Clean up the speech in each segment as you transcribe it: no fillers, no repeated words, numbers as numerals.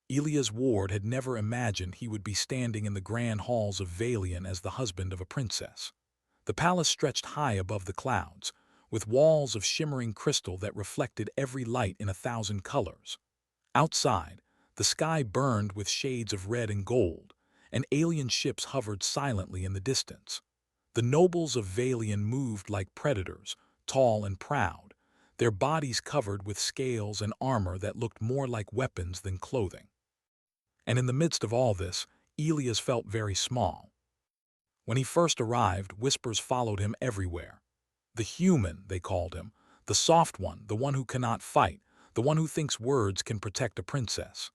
Elia's ward had never imagined he would be standing in the grand halls of Valian as the husband of a princess. The palace stretched high above the clouds, with walls of shimmering crystal that reflected every light in 1,000 colors. Outside, the sky burned with shades of red and gold, and alien ships hovered silently in the distance. The nobles of Valian moved like predators, tall and proud, their bodies covered with scales and armor that looked more like weapons than clothing. And in the midst of all this, Elias felt very small. When he first arrived, whispers followed him everywhere. The human, they called him, the soft one, the one who cannot fight, the one who thinks words can protect a princess.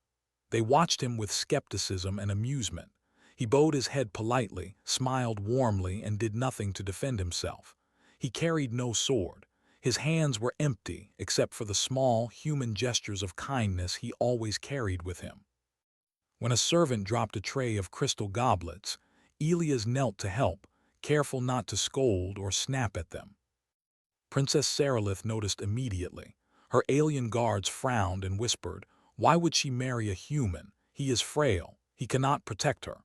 They watched him with skepticism and amusement. He bowed his head politely, smiled warmly, and did nothing to defend himself. He carried no sword. His hands were empty, except for the small, human gestures of kindness he always carried with him. When a servant dropped a tray of crystal goblets, Elias knelt to help, careful not to scold or snap at them. Princess Sarilith noticed immediately. Her alien guards frowned and whispered, "Why would she marry a human? He is frail. He cannot protect her."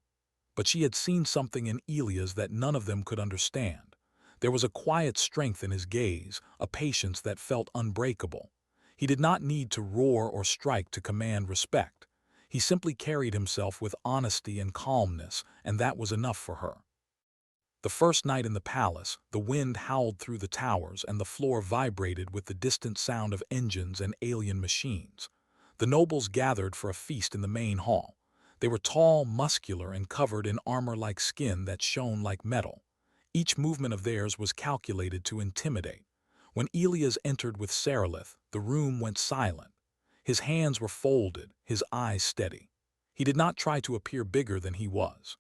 But she had seen something in Elias that none of them could understand. There was a quiet strength in his gaze, a patience that felt unbreakable. He did not need to roar or strike to command respect. He simply carried himself with honesty and calmness, and that was enough for her. The first night in the palace, the wind howled through the towers and the floor vibrated with the distant sound of engines and alien machines. The nobles gathered for a feast in the main hall. They were tall, muscular, and covered in armor-like skin that shone like metal. Each movement of theirs was calculated to intimidate. When Elias entered with Sarilith, the room went silent. His hands were folded, his eyes steady. He did not try to appear bigger than he was.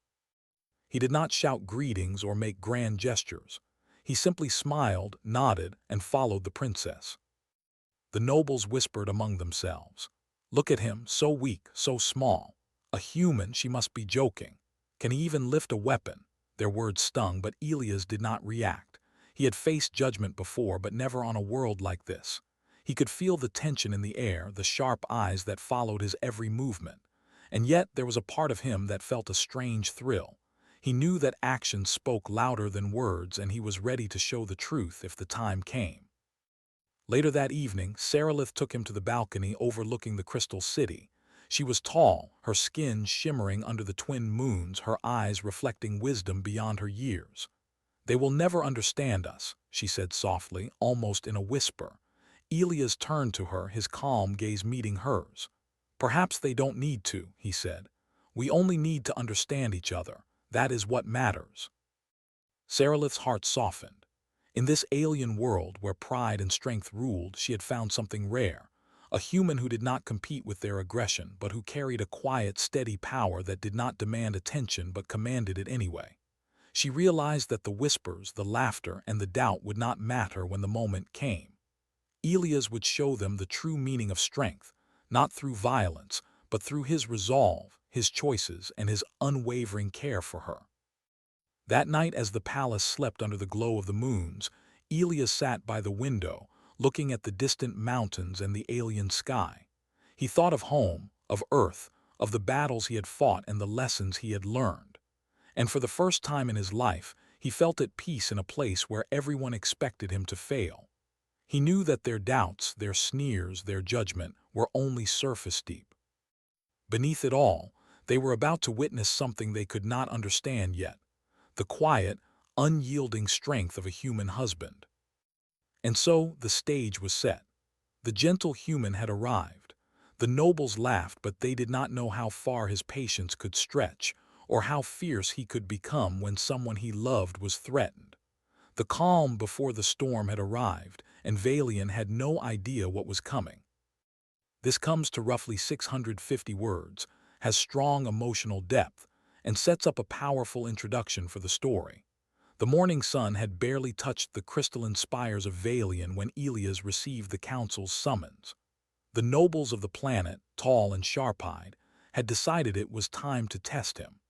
He did not shout greetings or make grand gestures. He simply smiled, nodded, and followed the princess. The nobles whispered among themselves, "Look at him, so weak, so small. A human, she must be joking. Can he even lift a weapon?" Their words stung, but Elias did not react. He had faced judgment before, but never on a world like this. He could feel the tension in the air, the sharp eyes that followed his every movement. And yet there was a part of him that felt a strange thrill. He knew that actions spoke louder than words, and he was ready to show the truth if the time came. Later that evening, Sarilith took him to the balcony overlooking the Crystal City. She was tall, her skin shimmering under the twin moons, her eyes reflecting wisdom beyond her years. "They will never understand us," she said softly, almost in a whisper. Elias turned to her, his calm gaze meeting hers. "Perhaps they don't need to," he said. "We only need to understand each other. That is what matters." Sarilith's heart softened. In this alien world where pride and strength ruled, she had found something rare. A human who did not compete with their aggression, but who carried a quiet, steady power that did not demand attention but commanded it anyway. She realized that the whispers, the laughter, and the doubt would not matter when the moment came. Elias would show them the true meaning of strength, not through violence, but through his resolve, his choices, and his unwavering care for her. That night, as the palace slept under the glow of the moons, Elias sat by the window, looking at the distant mountains and the alien sky. He thought of home, of Earth, of the battles he had fought and the lessons he had learned. And for the first time in his life, he felt at peace in a place where everyone expected him to fail. He knew that their doubts, their sneers, their judgment were only surface deep. Beneath it all, they were about to witness something they could not understand yet, the quiet, unyielding strength of a human husband. And so the stage was set. The gentle human had arrived. The nobles laughed, but they did not know how far his patience could stretch, or how fierce he could become when someone he loved was threatened. The calm before the storm had arrived, and Valian had no idea what was coming. This comes to roughly 650 words, has strong emotional depth, and sets up a powerful introduction for the story. The morning sun had barely touched the crystalline spires of Valian when Elias received the council's summons. The nobles of the planet, tall and sharp-eyed, had decided it was time to test him.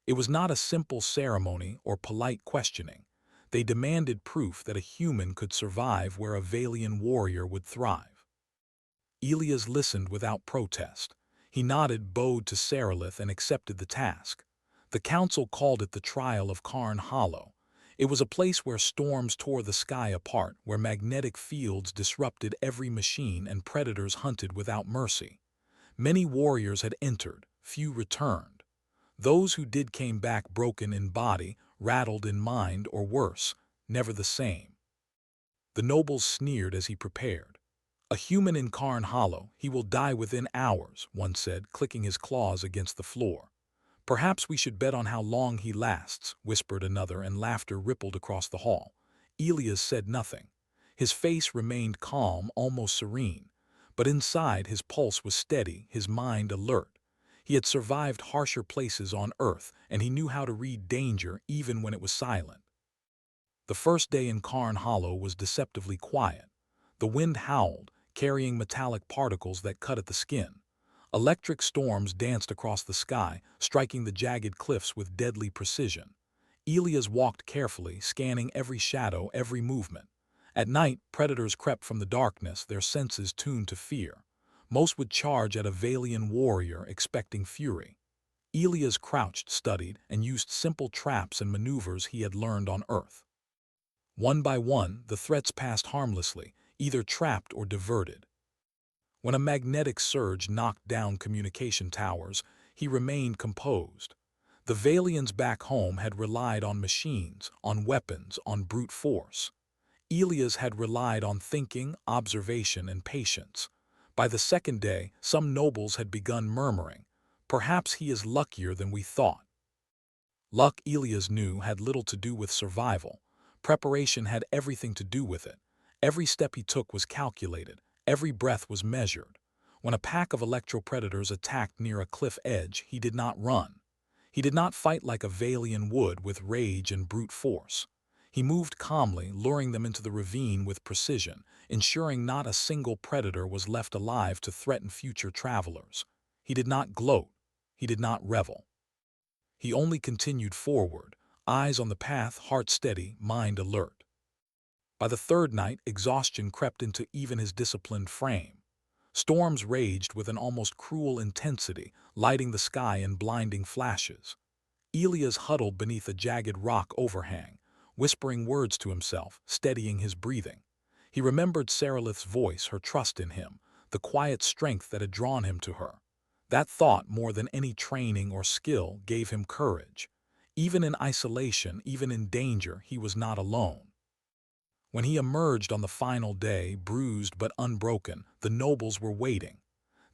It was not a simple ceremony or polite questioning. They demanded proof that a human could survive where a Valian warrior would thrive. Elias listened without protest. He nodded, bowed to Sarilith, and accepted the task. The council called it the Trial of Karn Hollow. It was a place where storms tore the sky apart, where magnetic fields disrupted every machine and predators hunted without mercy. Many warriors had entered, few returned. Those who did came back broken in body, rattled in mind, or worse, never the same. The nobles sneered as he prepared. "A human in Karn Hollow, he will die within hours," one said, clicking his claws against the floor. "Perhaps we should bet on how long he lasts," whispered another, and laughter rippled across the hall. Elias said nothing. His face remained calm, almost serene. But inside, his pulse was steady, his mind alert. He had survived harsher places on Earth, and he knew how to read danger even when it was silent. The first day in Karn Hollow was deceptively quiet. The wind howled, carrying metallic particles that cut at the skin. Electric storms danced across the sky, striking the jagged cliffs with deadly precision. Elias walked carefully, scanning every shadow, every movement. At night, predators crept from the darkness, their senses tuned to fear. Most would charge at a Valian warrior, expecting fury. Elias crouched, studied, and used simple traps and maneuvers he had learned on Earth. One by one, the threats passed harmlessly, either trapped or diverted. When a magnetic surge knocked down communication towers, he remained composed. The Valians back home had relied on machines, on weapons, on brute force. Elias had relied on thinking, observation, and patience. By the second day, some nobles had begun murmuring, "Perhaps he is luckier than we thought." Luck, Elias knew, had little to do with survival. Preparation had everything to do with it. Every step he took was calculated. Every breath was measured. When a pack of electropredators attacked near a cliff edge, he did not run. He did not fight like a Valian would, with rage and brute force. He moved calmly, luring them into the ravine with precision, ensuring not a single predator was left alive to threaten future travelers. He did not gloat. He did not revel. He only continued forward, eyes on the path, heart steady, mind alert. By the third night, exhaustion crept into even his disciplined frame. Storms raged with an almost cruel intensity, lighting the sky in blinding flashes. Elias huddled beneath a jagged rock overhang, whispering words to himself, steadying his breathing. He remembered Sarilith's voice, her trust in him, the quiet strength that had drawn him to her. That thought, more than any training or skill, gave him courage. Even in isolation, even in danger, he was not alone. When he emerged on the final day, bruised but unbroken, the nobles were waiting.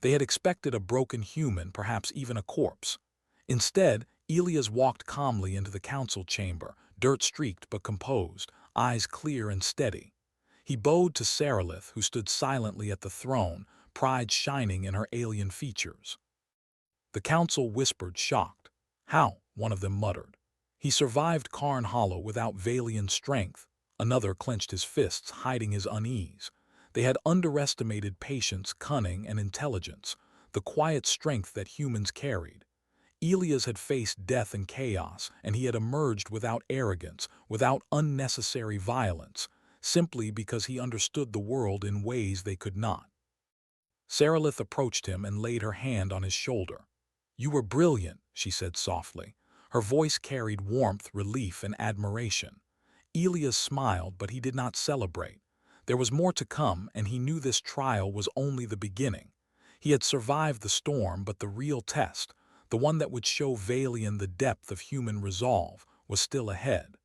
They had expected a broken human, perhaps even a corpse. Instead, Elias walked calmly into the council chamber, dirt-streaked but composed, eyes clear and steady. He bowed to Sarilith, who stood silently at the throne, pride shining in her alien features. The council whispered, shocked. "How?" one of them muttered. "He survived Karn Hollow without Valian strength." Another clenched his fists, hiding his unease. They had underestimated patience, cunning, and intelligence, the quiet strength that humans carried. Elias had faced death and chaos, and he had emerged without arrogance, without unnecessary violence, simply because he understood the world in ways they could not. Sarilith approached him and laid her hand on his shoulder. "You were brilliant," she said softly. Her voice carried warmth, relief, and admiration. Elias smiled, but he did not celebrate. There was more to come, and he knew this trial was only the beginning. He had survived the storm, but the real test, the one that would show Valian the depth of human resolve, was still ahead.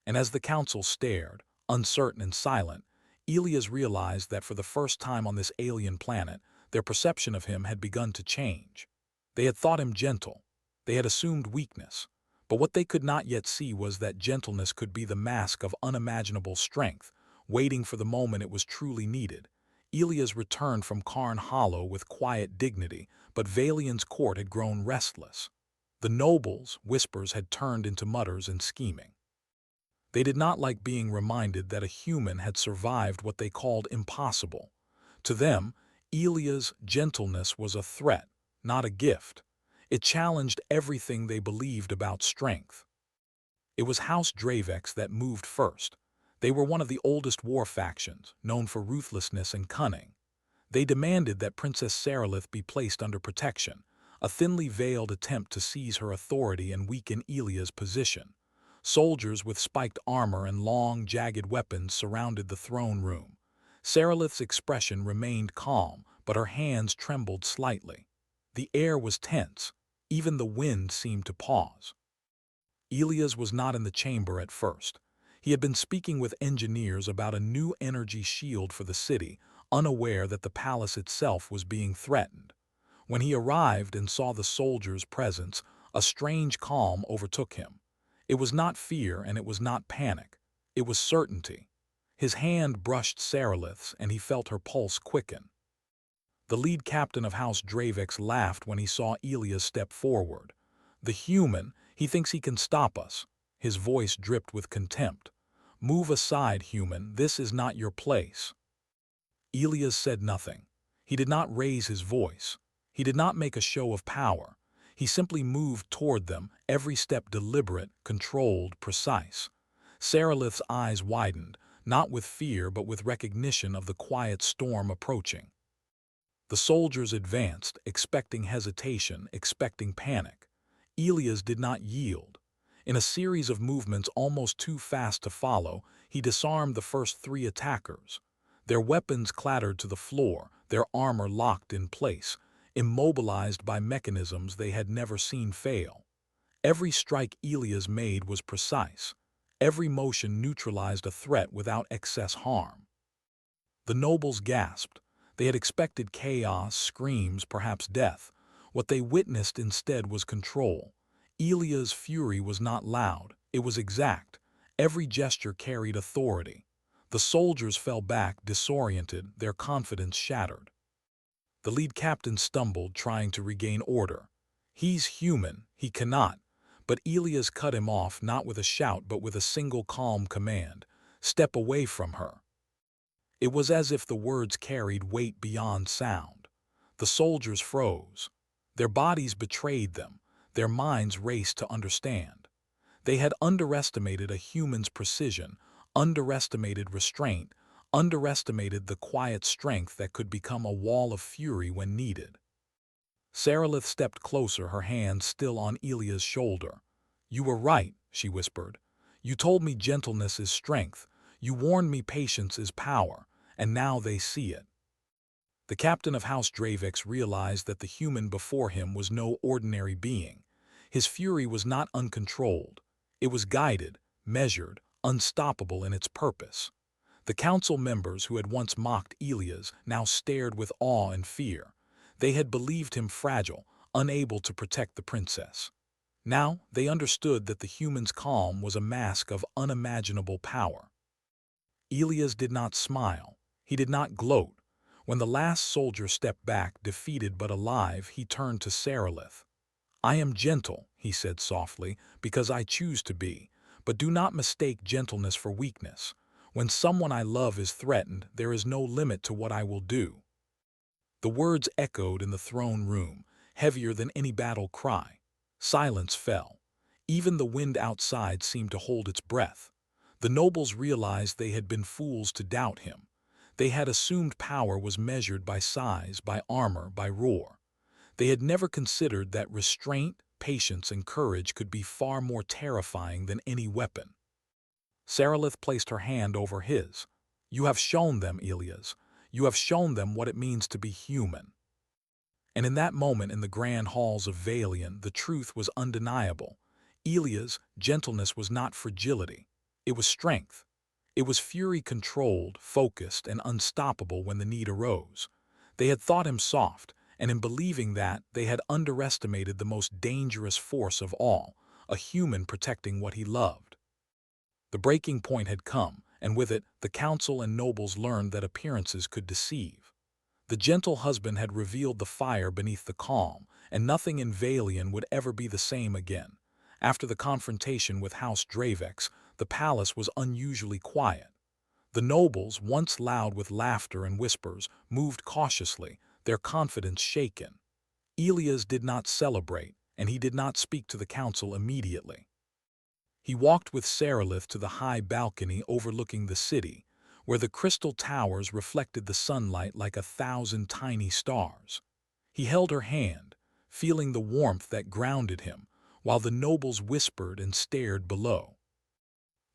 And as the council stared, uncertain and silent, Elias realized that for the first time on this alien planet, their perception of him had begun to change. They had thought him gentle. They had assumed weakness. But what they could not yet see was that gentleness could be the mask of unimaginable strength, waiting for the moment it was truly needed. Elias returned from Karn Hollow with quiet dignity, but Valian's court had grown restless. The nobles' whispers had turned into mutters and scheming. They did not like being reminded that a human had survived what they called impossible. To them, Elia's gentleness was a threat, not a gift. It challenged everything they believed about strength. It was House Dravex that moved first. They were one of the oldest war factions, known for ruthlessness and cunning. They demanded that Princess Sarilith be placed under protection, a thinly veiled attempt to seize her authority and weaken Elia's position. Soldiers with spiked armor and long, jagged weapons surrounded the throne room. Sarilith's expression remained calm, but her hands trembled slightly. The air was tense. Even the wind seemed to pause. Elias was not in the chamber at first. He had been speaking with engineers about a new energy shield for the city, unaware that the palace itself was being threatened. When he arrived and saw the soldiers' presence, a strange calm overtook him. It was not fear and it was not panic. It was certainty. His hand brushed Sarilith's and he felt her pulse quicken. The lead captain of House Dravex laughed when he saw Elias step forward. "The human, he thinks he can stop us." His voice dripped with contempt. "Move aside, human, this is not your place." Elias said nothing. He did not raise his voice. He did not make a show of power. He simply moved toward them, every step deliberate, controlled, precise. Sarilith's eyes widened, not with fear but with recognition of the quiet storm approaching. The soldiers advanced, expecting hesitation, expecting panic. Elias did not yield. In a series of movements almost too fast to follow, he disarmed the first 3 attackers. Their weapons clattered to the floor, their armor locked in place, immobilized by mechanisms they had never seen fail. Every strike Elias made was precise. Every motion neutralized a threat without excess harm. The nobles gasped. They had expected chaos, screams, perhaps death. What they witnessed instead was control. Elia's fury was not loud, it was exact. Every gesture carried authority. The soldiers fell back, disoriented, their confidence shattered. The lead captain stumbled, trying to regain order. "He's human, he cannot." But Elias cut him off, not with a shout but with a single calm command. "Step away from her." It was as if the words carried weight beyond sound. The soldiers froze. Their bodies betrayed them. Their minds raced to understand. They had underestimated a human's precision, underestimated restraint, underestimated the quiet strength that could become a wall of fury when needed. Sarilith stepped closer, her hand still on Elia's shoulder. "You were right," she whispered. "You told me gentleness is strength. You warned me patience is power, and now they see it." The captain of House Dravex realized that the human before him was no ordinary being. His fury was not uncontrolled. It was guided, measured, unstoppable in its purpose. The council members who had once mocked Elias now stared with awe and fear. They had believed him fragile, unable to protect the princess. Now they understood that the human's calm was a mask of unimaginable power. Elias did not smile. He did not gloat. When the last soldier stepped back, defeated but alive, he turned to Sarilith. "I am gentle," he said softly, "because I choose to be. But do not mistake gentleness for weakness. When someone I love is threatened, there is no limit to what I will do." The words echoed in the throne room, heavier than any battle cry. Silence fell. Even the wind outside seemed to hold its breath. The nobles realized they had been fools to doubt him. They had assumed power was measured by size, by armor, by roar. They had never considered that restraint, patience, and courage could be far more terrifying than any weapon. Sarilith placed her hand over his. "You have shown them, Elias. You have shown them what it means to be human." And in that moment in the grand halls of Valian, the truth was undeniable. Elias' gentleness was not fragility. It was strength. It was fury controlled, focused, and unstoppable when the need arose. They had thought him soft, and in believing that, they had underestimated the most dangerous force of all, a human protecting what he loved. The breaking point had come, and with it, the council and nobles learned that appearances could deceive. The gentle husband had revealed the fire beneath the calm, and nothing in Valian would ever be the same again. After the confrontation with House Dravex, the palace was unusually quiet. The nobles, once loud with laughter and whispers, moved cautiously, their confidence shaken. Elias did not celebrate, and he did not speak to the council immediately. He walked with Sarilith to the high balcony overlooking the city. where the crystal towers reflected the sunlight like 1,000 tiny stars. He held her hand, feeling the warmth that grounded him, while the nobles whispered and stared below.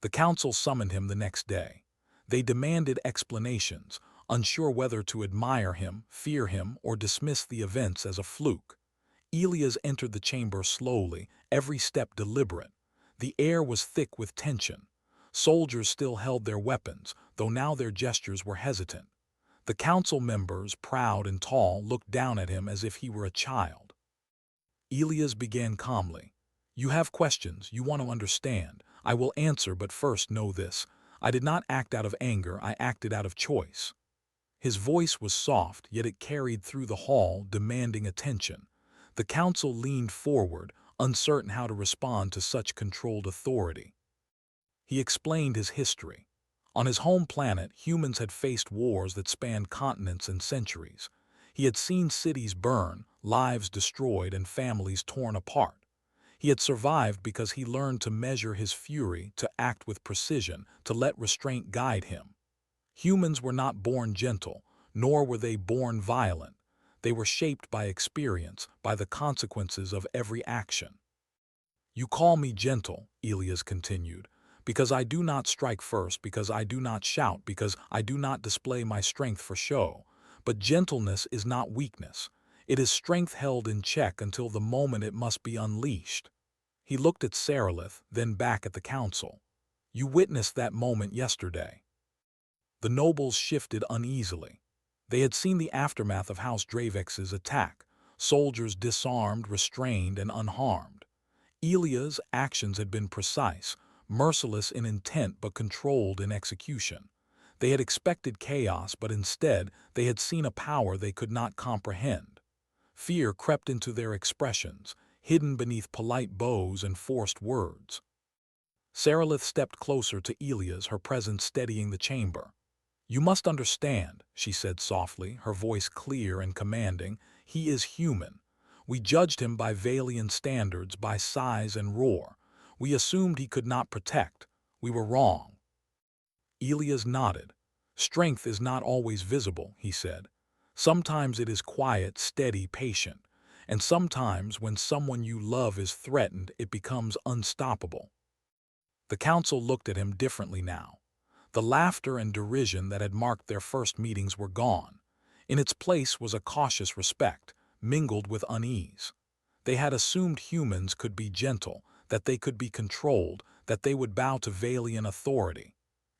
The council summoned him the next day. They demanded explanations, unsure whether to admire him, fear him, or dismiss the events as a fluke. Elias entered the chamber slowly, every step deliberate. The air was thick with tension. Soldiers still held their weapons, though now their gestures were hesitant. The council members, proud and tall, looked down at him as if he were a child. Elias began calmly. "You have questions, you want to understand. I will answer, but first know this. I did not act out of anger, I acted out of choice." His voice was soft, yet it carried through the hall, demanding attention. The council leaned forward, uncertain how to respond to such controlled authority. He explained his history. On his home planet, humans had faced wars that spanned continents and centuries. He had seen cities burn, lives destroyed, and families torn apart. He had survived because he learned to measure his fury, to act with precision, to let restraint guide him. Humans were not born gentle, nor were they born violent. They were shaped by experience, by the consequences of every action. "You call me gentle," Elias continued, "because I do not strike first, because I do not shout, because I do not display my strength for show. But gentleness is not weakness. It is strength held in check until the moment it must be unleashed." He looked at Sarilith, then back at the council. "You witnessed that moment yesterday." The nobles shifted uneasily. They had seen the aftermath of House Dravex's attack, soldiers disarmed, restrained, and unharmed. Elia's actions had been precise, merciless in intent but controlled in execution. They had expected chaos, but instead they had seen a power they could not comprehend. Fear crept into their expressions, hidden beneath polite bows and forced words. Sarilith stepped closer to Elias, her presence steadying the chamber. "You must understand," she said softly, her voice clear and commanding, "he is human. We judged him by Valian standards, by size and roar. We assumed he could not protect. We were wrong." Elias nodded. "Strength is not always visible," he said. "Sometimes it is quiet, steady, patient. And sometimes, when someone you love is threatened, it becomes unstoppable." The council looked at him differently now. The laughter and derision that had marked their first meetings were gone. In its place was a cautious respect, mingled with unease. They had assumed humans could be gentle, that they could be controlled, that they would bow to Valian authority.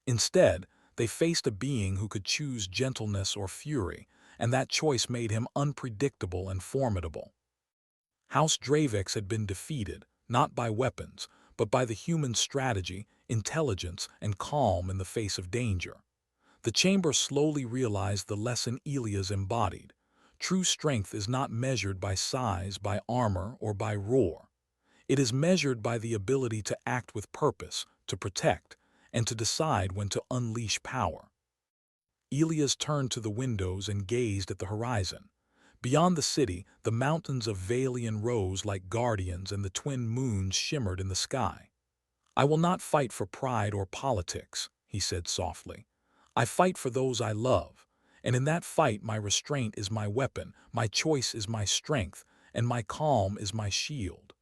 Instead, they faced a being who could choose gentleness or fury, and that choice made him unpredictable and formidable. House Dravex had been defeated, not by weapons, but by the human strategy, intelligence, and calm in the face of danger. The chamber slowly realized the lesson Elias embodied. True strength is not measured by size, by armor, or by roar. It is measured by the ability to act with purpose, to protect, and to decide when to unleash power. Elias turned to the windows and gazed at the horizon. Beyond the city, the mountains of Valian rose like guardians and the twin moons shimmered in the sky. "I will not fight for pride or politics," he said softly. "I fight for those I love, and in that fight my restraint is my weapon, my choice is my strength, and my calm is my shield."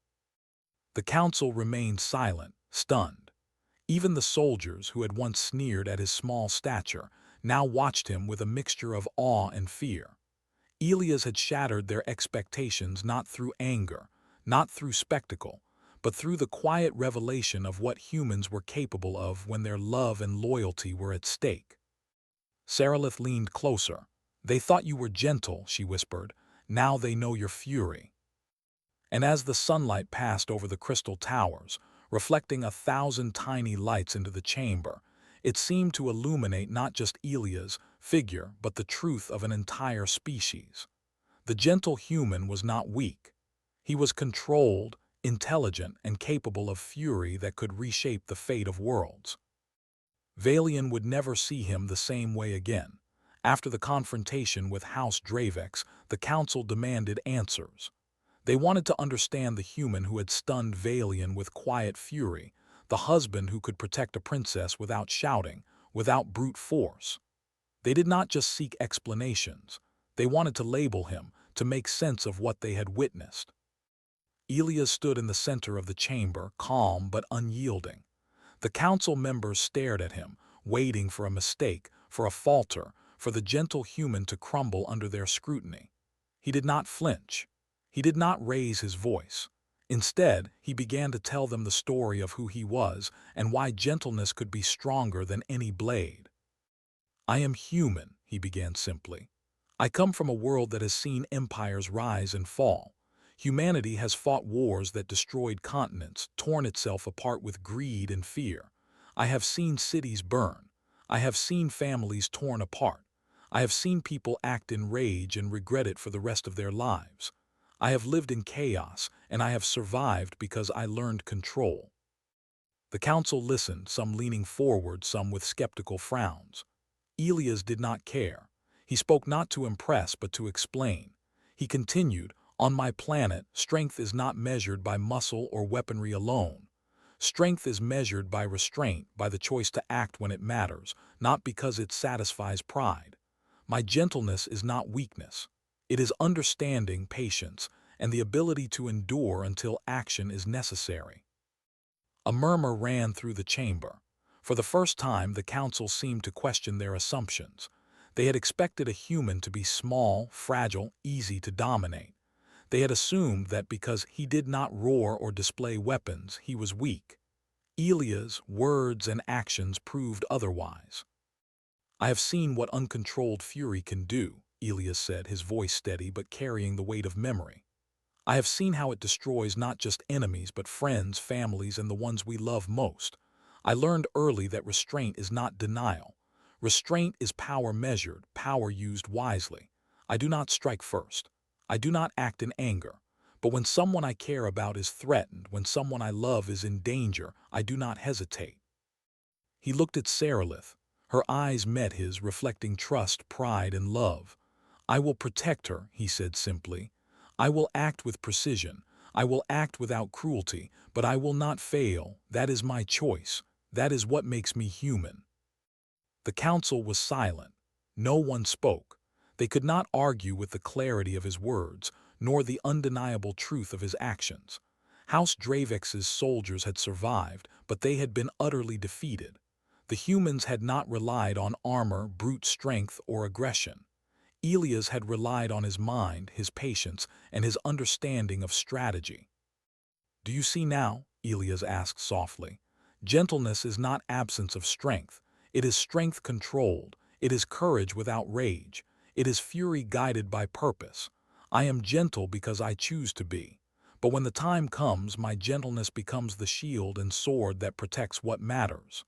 The council remained silent, stunned. Even the soldiers, who had once sneered at his small stature, now watched him with a mixture of awe and fear. Elias had shattered their expectations not through anger, not through spectacle, but through the quiet revelation of what humans were capable of when their love and loyalty were at stake. Sarilith leaned closer. "They thought you were gentle," she whispered. "Now they know your fury." And as the sunlight passed over the crystal towers, reflecting 1,000 tiny lights into the chamber, it seemed to illuminate not just Elias' figure, but the truth of an entire species. The gentle human was not weak. He was controlled, intelligent, and capable of fury that could reshape the fate of worlds. Valian would never see him the same way again. After the confrontation with House Dravex, the council demanded answers. They wanted to understand the human who had stunned Valian with quiet fury, the husband who could protect a princess without shouting, without brute force. They did not just seek explanations. They wanted to label him, to make sense of what they had witnessed. Elias stood in the center of the chamber, calm but unyielding. The council members stared at him, waiting for a mistake, for a falter, for the gentle human to crumble under their scrutiny. He did not flinch. He did not raise his voice. Instead, he began to tell them the story of who he was and why gentleness could be stronger than any blade. "I am human," he began simply. "I come from a world that has seen empires rise and fall. Humanity has fought wars that destroyed continents, torn itself apart with greed and fear. I have seen cities burn. I have seen families torn apart. I have seen people act in rage and regret it for the rest of their lives. I have lived in chaos, and I have survived because I learned control." The council listened, some leaning forward, some with skeptical frowns. Elias did not care. He spoke not to impress, but to explain. He continued, "On my planet, strength is not measured by muscle or weaponry alone. Strength is measured by restraint, by the choice to act when it matters, not because it satisfies pride. My gentleness is not weakness. It is understanding, patience, and the ability to endure until action is necessary." A murmur ran through the chamber. For the first time, the council seemed to question their assumptions. They had expected a human to be small, fragile, easy to dominate. They had assumed that because he did not roar or display weapons, he was weak. Elia's words and actions proved otherwise. "I have seen what uncontrolled fury can do," Elias said, his voice steady but carrying the weight of memory. "I have seen how it destroys not just enemies but friends, families, and the ones we love most. I learned early that restraint is not denial. Restraint is power measured, power used wisely. I do not strike first. I do not act in anger. But when someone I care about is threatened, when someone I love is in danger, I do not hesitate." He looked at Sarilith. Her eyes met his, reflecting trust, pride, and love. "I will protect her," he said simply. "I will act with precision. I will act without cruelty, but I will not fail. That is my choice. That is what makes me human." The council was silent. No one spoke. They could not argue with the clarity of his words, nor the undeniable truth of his actions. House Dravex's soldiers had survived, but they had been utterly defeated. The humans had not relied on armor, brute strength, or aggression. Elias had relied on his mind, his patience, and his understanding of strategy. "Do you see now?" Elias asked softly. "Gentleness is not absence of strength. It is strength controlled. It is courage without rage. It is fury guided by purpose. I am gentle because I choose to be. But when the time comes, my gentleness becomes the shield and sword that protects what matters."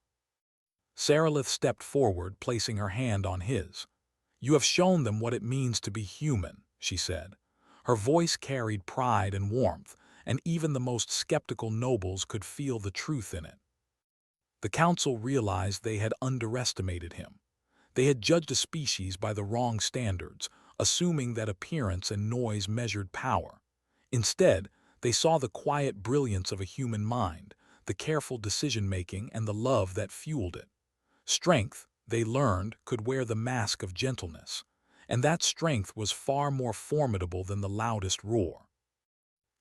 Sarilith stepped forward, placing her hand on his. "You have shown them what it means to be human," she said. Her voice carried pride and warmth, and even the most skeptical nobles could feel the truth in it. The council realized they had underestimated him. They had judged a species by the wrong standards, assuming that appearance and noise measured power. Instead, they saw the quiet brilliance of a human mind, the careful decision-making, and the love that fueled it. Strength, they learned, could wear the mask of gentleness, and that strength was far more formidable than the loudest roar.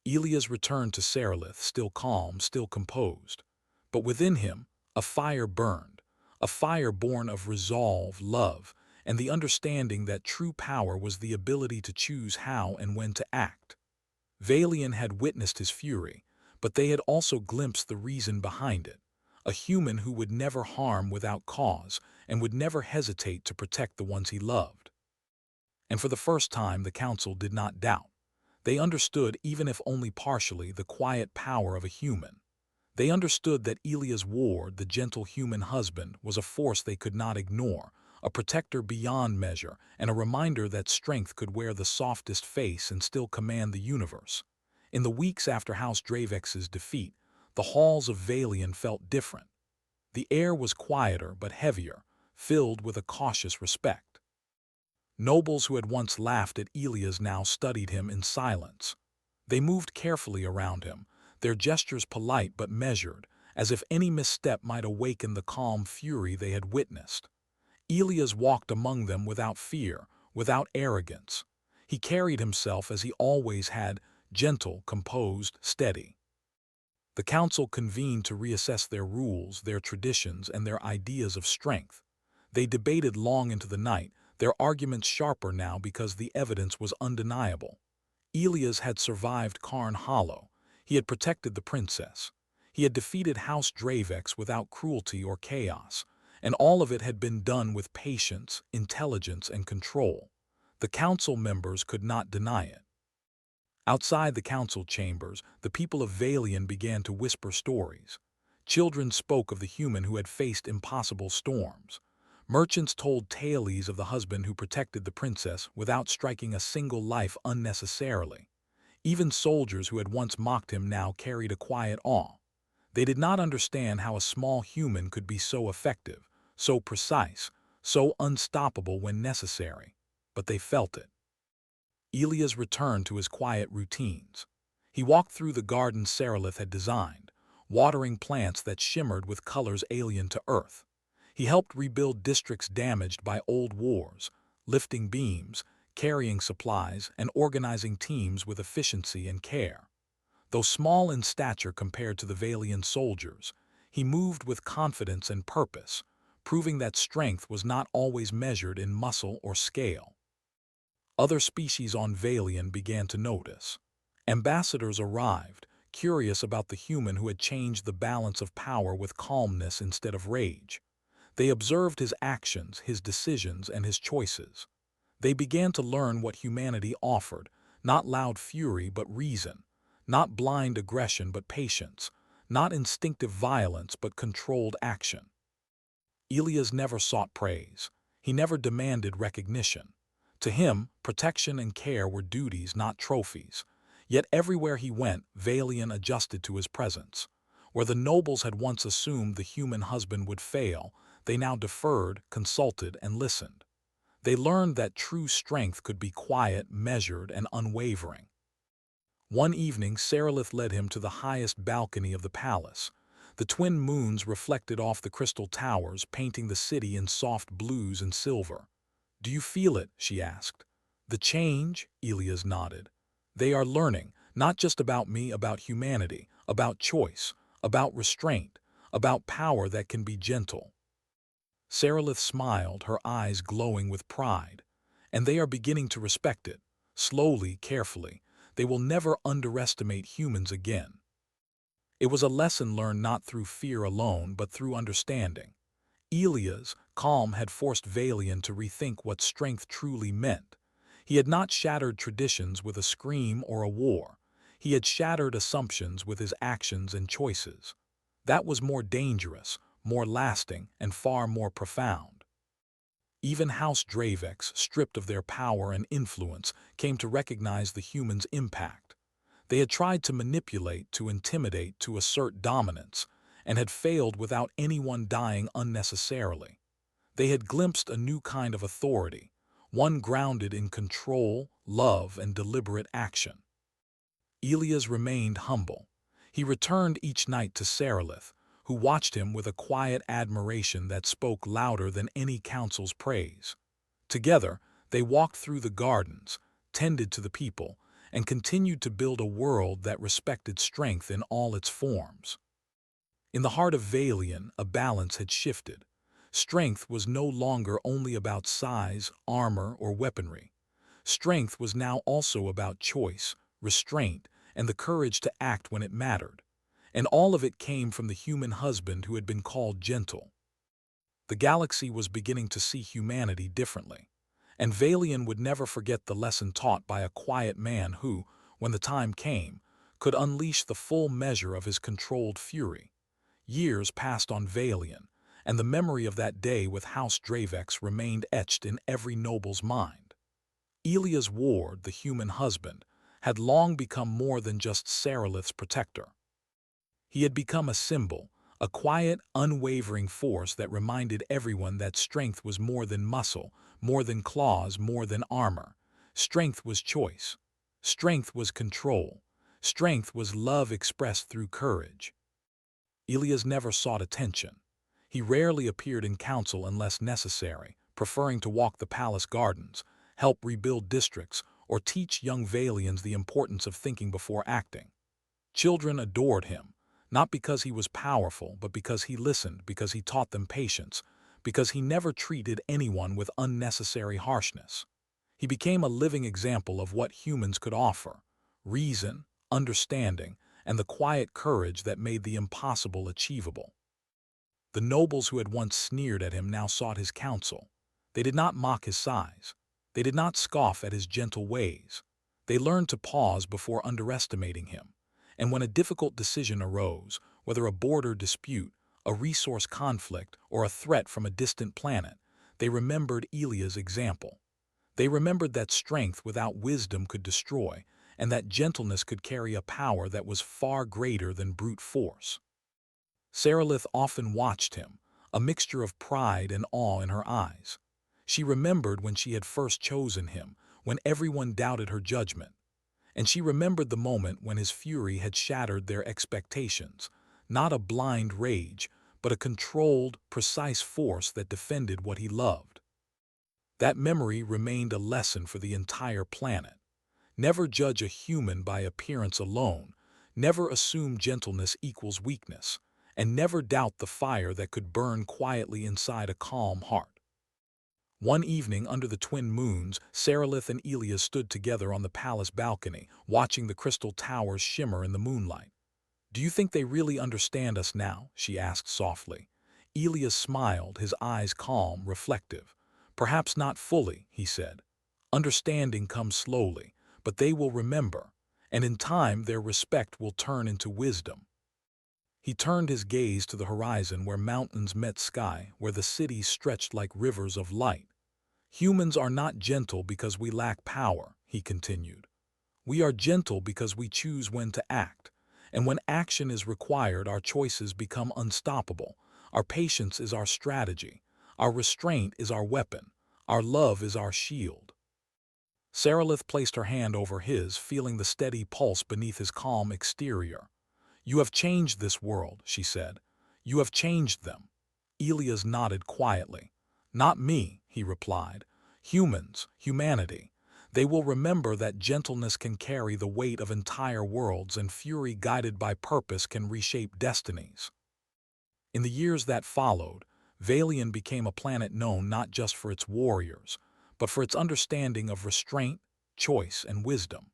Elias returned to Sarilith, still calm, still composed. But within him, a fire burned, a fire born of resolve, love, and the understanding that true power was the ability to choose how and when to act. Valian had witnessed his fury, but they had also glimpsed the reason behind it. A human who would never harm without cause and would never hesitate to protect the ones he loved. And for the first time, the council did not doubt. They understood, even if only partially, the quiet power of a human. They understood that Elias Ward, the gentle human husband, was a force they could not ignore, a protector beyond measure, and a reminder that strength could wear the softest face and still command the universe. In the weeks after House Dravex's defeat, the halls of Valian felt different. The air was quieter but heavier, filled with a cautious respect. Nobles who had once laughed at Elias now studied him in silence. They moved carefully around him, their gestures polite but measured, as if any misstep might awaken the calm fury they had witnessed. Elias walked among them without fear, without arrogance. He carried himself as he always had, gentle, composed, steady. The council convened to reassess their rules, their traditions, and their ideas of strength. They debated long into the night, their arguments sharper now because the evidence was undeniable. Elias had survived Karn Hollow. He had protected the princess. He had defeated House Dravex without cruelty or chaos, and all of it had been done with patience, intelligence, and control. The council members could not deny it. Outside the council chambers, the people of Valian began to whisper stories. Children spoke of the human who had faced impossible storms. Merchants told tales of the husband who protected the princess without striking a single life unnecessarily. Even soldiers who had once mocked him now carried a quiet awe. They did not understand how a small human could be so effective, so precise, so unstoppable when necessary, but they felt it. Elias returned to his quiet routines. He walked through the garden Seralith had designed, watering plants that shimmered with colors alien to Earth. He helped rebuild districts damaged by old wars, lifting beams, carrying supplies, and organizing teams with efficiency and care. Though small in stature compared to the Valian soldiers, he moved with confidence and purpose, proving that strength was not always measured in muscle or scale. Other species on Valian began to notice. Ambassadors arrived, curious about the human who had changed the balance of power with calmness instead of rage. They observed his actions, his decisions, and his choices. They began to learn what humanity offered, not loud fury but reason, not blind aggression but patience, not instinctive violence but controlled action. Elias never sought praise. He never demanded recognition. To him, protection and care were duties, not trophies. Yet everywhere he went, Valian adjusted to his presence. Where the nobles had once assumed the human husband would fail, they now deferred, consulted, and listened. They learned that true strength could be quiet, measured, and unwavering. One evening, Seralith led him to the highest balcony of the palace. The twin moons reflected off the crystal towers, painting the city in soft blues and silver. "Do you feel it?" she asked. "The change?" Elias nodded. "They are learning, not just about me, about humanity, about choice, about restraint, about power that can be gentle." Seralith smiled, her eyes glowing with pride. "And they are beginning to respect it. Slowly, carefully. They will never underestimate humans again." It was a lesson learned not through fear alone, but through understanding. Elias, calm, had forced Valian to rethink what strength truly meant. He had not shattered traditions with a scream or a war. He had shattered assumptions with his actions and choices. That was more dangerous, more lasting, and far more profound. Even House Dravex, stripped of their power and influence, came to recognize the human's impact. They had tried to manipulate, to intimidate, to assert dominance, and had failed without anyone dying unnecessarily. They had glimpsed a new kind of authority, one grounded in control, love, and deliberate action. Elias remained humble. He returned each night to Seralith, who watched him with a quiet admiration that spoke louder than any council's praise. Together, they walked through the gardens, tended to the people, and continued to build a world that respected strength in all its forms. In the heart of Valian, a balance had shifted. Strength was no longer only about size, armor, or weaponry. Strength was now also about choice, restraint, and the courage to act when it mattered. And all of it came from the human husband who had been called gentle. The galaxy was beginning to see humanity differently, and Valian would never forget the lesson taught by a quiet man who, when the time came, could unleash the full measure of his controlled fury. Years passed on Valian, and the memory of that day with House Dravex remained etched in every noble's mind. Elias Ward, the human husband, had long become more than just Seralith's protector. He had become a symbol, a quiet, unwavering force that reminded everyone that strength was more than muscle, more than claws, more than armor. Strength was choice. Strength was control. Strength was love expressed through courage. Elias never sought attention. He rarely appeared in council unless necessary, preferring to walk the palace gardens, help rebuild districts, or teach young Valians the importance of thinking before acting. Children adored him, not because he was powerful, but because he listened, because he taught them patience, because he never treated anyone with unnecessary harshness. He became a living example of what humans could offer: reason, understanding, and the quiet courage that made the impossible achievable. The nobles who had once sneered at him now sought his counsel. They did not mock his size. They did not scoff at his gentle ways. They learned to pause before underestimating him. And when a difficult decision arose, whether a border dispute, a resource conflict, or a threat from a distant planet, they remembered Elia's example. They remembered that strength without wisdom could destroy, and that gentleness could carry a power that was far greater than brute force. Sarilith often watched him, a mixture of pride and awe in her eyes. She remembered when she had first chosen him, when everyone doubted her judgment. And she remembered the moment when his fury had shattered their expectations, not a blind rage, but a controlled, precise force that defended what he loved. That memory remained a lesson for the entire planet. Never judge a human by appearance alone, never assume gentleness equals weakness, and never doubt the fire that could burn quietly inside a calm heart. One evening under the twin moons, Sarilith and Elias stood together on the palace balcony, watching the crystal towers shimmer in the moonlight. "Do you think they really understand us now?" she asked softly. Elias smiled, his eyes calm, reflective. "Perhaps not fully," he said. "Understanding comes slowly, but they will remember, and in time their respect will turn into wisdom." He turned his gaze to the horizon where mountains met sky, where the cities stretched like rivers of light. "Humans are not gentle because we lack power," he continued. "We are gentle because we choose when to act. And when action is required, our choices become unstoppable. Our patience is our strategy. Our restraint is our weapon. Our love is our shield." Sarilith placed her hand over his, feeling the steady pulse beneath his calm exterior. "You have changed this world," she said. "You have changed them." Elias nodded quietly. "Not me," he replied. "Humans, humanity. They will remember that gentleness can carry the weight of entire worlds, and fury guided by purpose can reshape destinies." In the years that followed, Valian became a planet known not just for its warriors, but for its understanding of restraint, choice, and wisdom.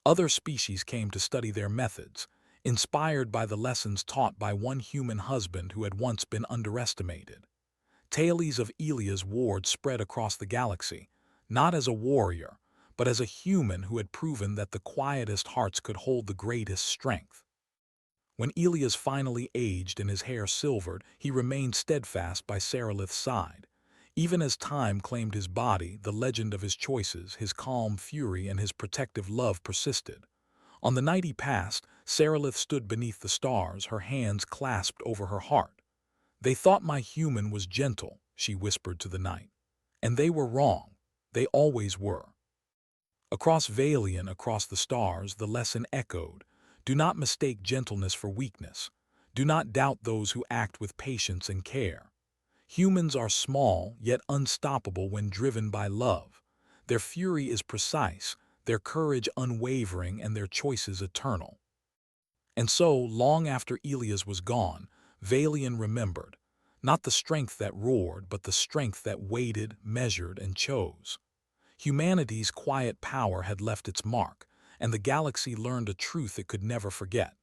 Other species came to study their methods, inspired by the lessons taught by one human husband who had once been underestimated. Tales of Elias Ward spread across the galaxy, not as a warrior, but as a human who had proven that the quietest hearts could hold the greatest strength. When Elias finally aged and his hair silvered, he remained steadfast by Sarilith's side. Even as time claimed his body, the legend of his choices, his calm fury, and his protective love persisted. On the night he passed, Sarilith stood beneath the stars, her hands clasped over her heart. "They thought my human was gentle," she whispered to the night. "And they were wrong. They always were." Across Valian, across the stars, the lesson echoed: do not mistake gentleness for weakness. Do not doubt those who act with patience and care. Humans are small, yet unstoppable when driven by love. Their fury is precise, their courage unwavering, and their choices eternal. And so, long after Elias was gone, Valian remembered, not the strength that roared, but the strength that waited, measured, and chose. Humanity's quiet power had left its mark, and the galaxy learned a truth it could never forget.